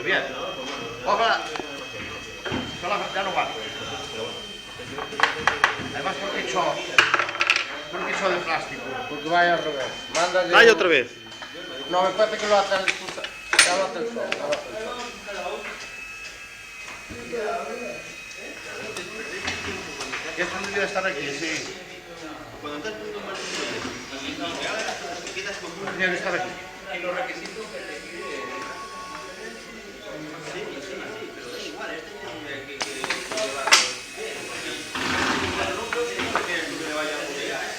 Bien. Ojalá. Ya no va. Además porque hecho de plástico. Porque vaya al revés. Mándale. Dale otra vez. No, me parece que lo hace el puta. Ya lo hace el sol. Esto debería estar aquí, sí. Tendría que estar aquí. En los requisitos que te pide. Sí, pero da igual, este tiene que llevar. No quiere que le vaya a molestar.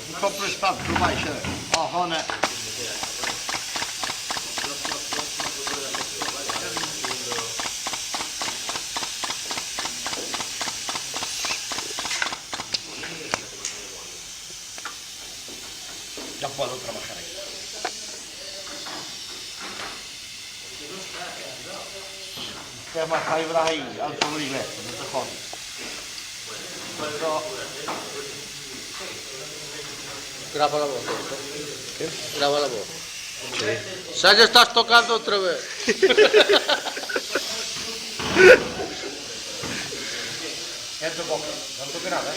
Un po' prestato, tu vai, c'è. Oh, ne. Ya puedo trabajar ahí. ¿Qué más hay por ahí? Al sobre iglesia, no te jodas. Pero... Graba la voz. ¿Qué? Graba la voz. Sí. Ya estás tocando otra vez. Entro poco, no toque nada.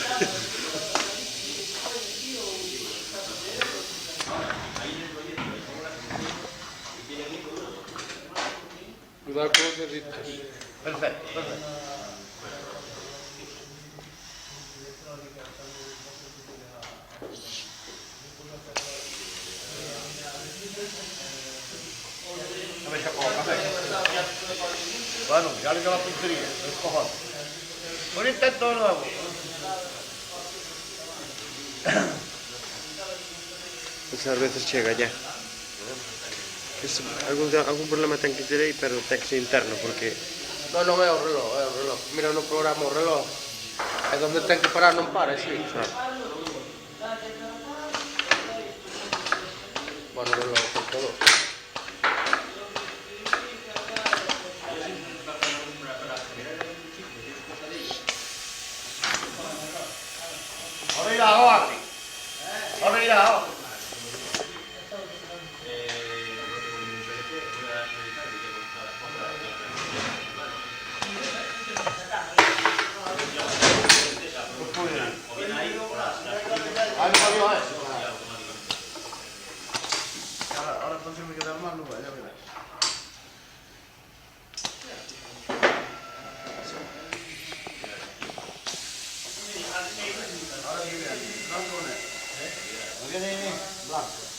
Cuidado con los deditos. Perfecto, perfecto. No me sacó café. Bueno, ya le quedó la puntería, los cojones. Un intento de nuevo. Muchas veces llega ya. Algún problema ten que ter aí, pero ten que ser interno, porque... No, non é o reloj, é o reloj. Mira no programa o reloj. É donde ten que parar, non para, sí. Bueno, o reloj, por todo. Ahora irá, ahora. Ahora irá, ahora. Ahora entonces me queda más lugar, ya verás. Ahora viene blanco, ¿no? Viene blanco.